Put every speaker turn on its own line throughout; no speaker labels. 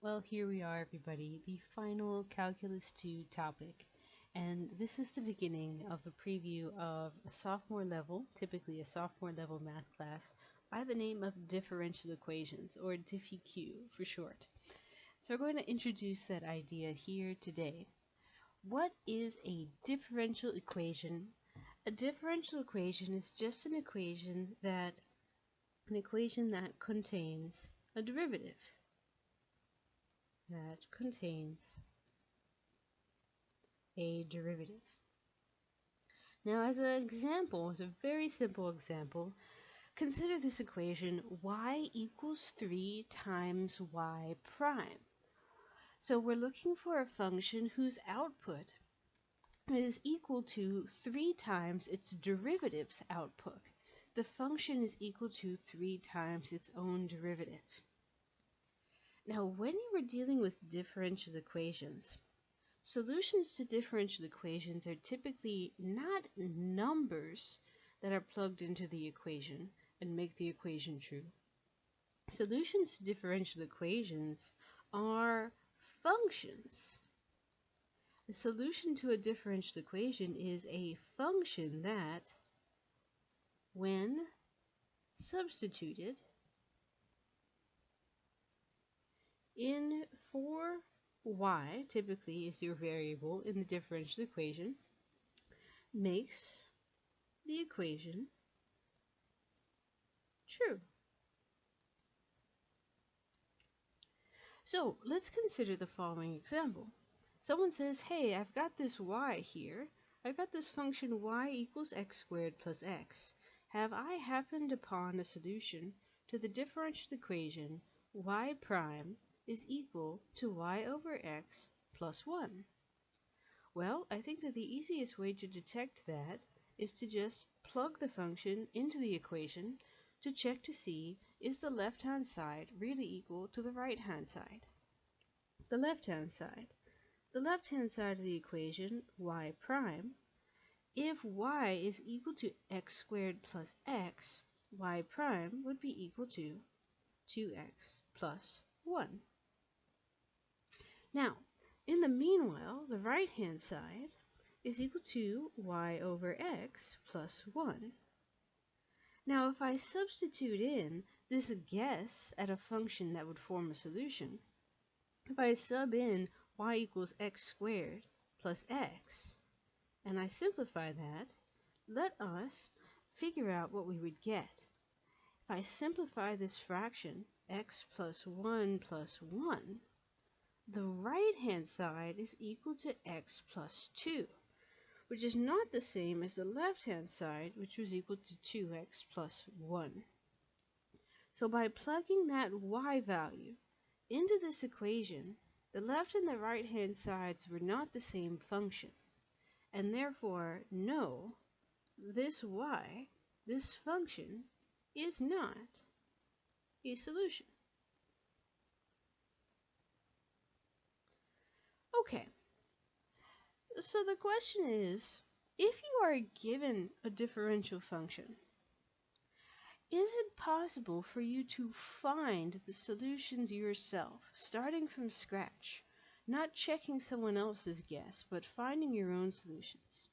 Well, here we are, everybody, the final Calculus 2 topic. And this is the beginning of a preview of a sophomore level, typically a sophomore level math class, by the name of differential equations, or DiffEQ for short. So we're going to introduce that idea here today. What is a differential equation? A differential equation is just an equation that contains a derivative. That contains a derivative. Now, as a very simple example, consider this equation y equals 3 times y prime. So we're looking for a function whose output is equal to 3 times its derivative's output. The function is equal to 3 times its own derivative. Now, when you were dealing with differential equations, solutions to differential equations are typically not numbers that are plugged into the equation and make the equation true. Solutions to differential equations are functions. The solution to a differential equation is a function that, when substituted in for y, typically is your variable in the differential equation, makes the equation true. So let's consider the following example. Someone says, hey, I've got this y here. I've got this function y equals x squared plus x. Have I happened upon a solution to the differential equation y prime is equal to y over x plus 1? Well, I think that the easiest way to detect that is to just plug the function into the equation to check to see, is the left-hand side really equal to the right-hand side? The left-hand side. The left-hand side of the equation, y prime, if y is equal to x squared plus x, y prime would be equal to 2x plus 1. Now, in the meanwhile, the right-hand side is equal to y over x plus 1. Now, if I substitute in this guess at a function that would form a solution, if I sub in y equals x squared plus x, and I simplify that, let us figure out what we would get. If I simplify this fraction, x plus 1 plus 1, the right-hand side is equal to x plus 2, which is not the same as the left-hand side, which was equal to 2x plus 1. So by plugging that y value into this equation, the left and the right-hand sides were not the same function, and therefore, no, this y, this function, is not a solution. Okay, so the question is, if you are given a differential function, is it possible for you to find the solutions yourself, starting from scratch, not checking someone else's guess, but finding your own solutions?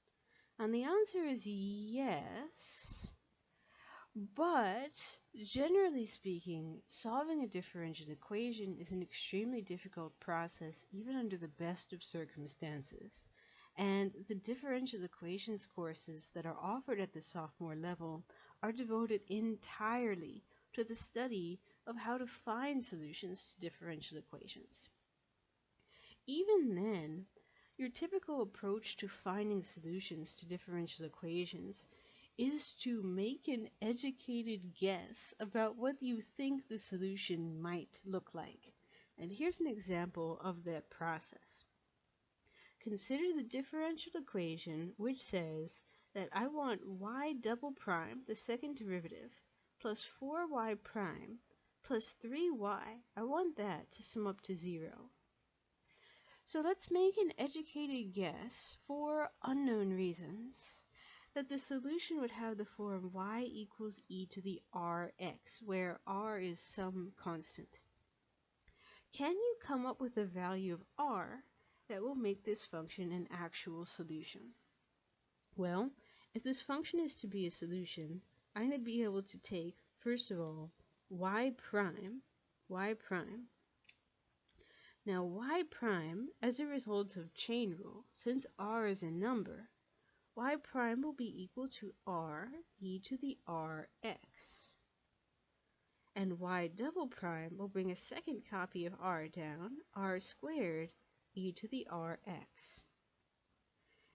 And the answer is yes, but generally speaking, solving a differential equation is an extremely difficult process, even under the best of circumstances. And the differential equations courses that are offered at the sophomore level are devoted entirely to the study of how to find solutions to differential equations. Even then, your typical approach to finding solutions to differential equations is to make an educated guess about what you think the solution might look like. And here's an example of that process. Consider the differential equation which says that I want y double prime, the second derivative, plus 4y prime plus 3y. I want that to sum up to 0. So let's make an educated guess, for unknown reasons, that the solution would have the form y equals e to the rx, where r is some constant. can you come up with a value of r that will make this function an actual solution? Well, if this function is to be a solution, I'm going to be able to take, first of all, y prime. Now y prime, as a result of chain rule, since r is a number, y prime will be equal to r e to the rx. And y double prime will bring a second copy of r down, r squared e to the rx.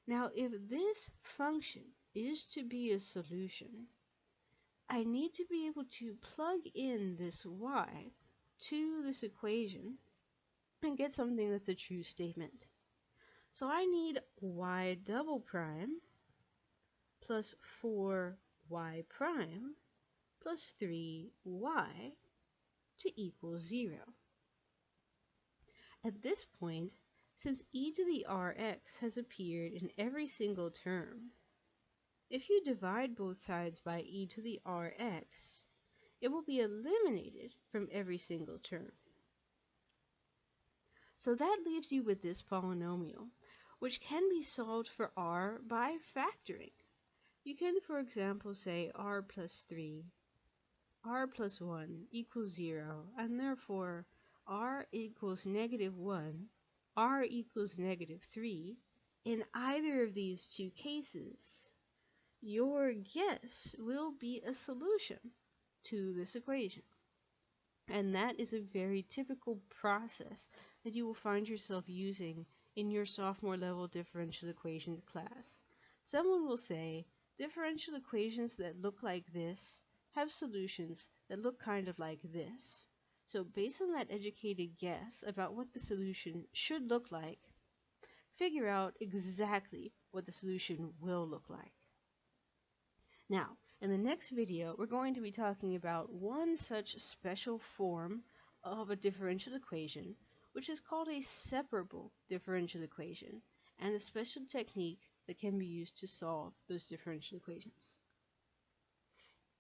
Now if this function is to be a solution, I need to be able to plug in this y to this equation and get something that's a true statement. So I need y double prime plus 4y prime plus 3y to equal 0. At this point, since e to the rx has appeared in every single term, if you divide both sides by e to the rx, it will be eliminated from every single term. So that leaves you with this polynomial, which can be solved for r by factoring. You can, for example, say r plus 3, r plus 1 equals 0, and therefore r equals -1, r equals -3. In either of these two cases, your guess will be a solution to this equation. And that is a very typical process that you will find yourself using in your sophomore level differential equations class. Someone will say, differential equations that look like this have solutions that look kind of like this. So based on that educated guess about what the solution should look like, figure out exactly what the solution will look like. Now, in the next video, we're going to be talking about one such special form of a differential equation, which is called a separable differential equation, and a special technique that can be used to solve those differential equations.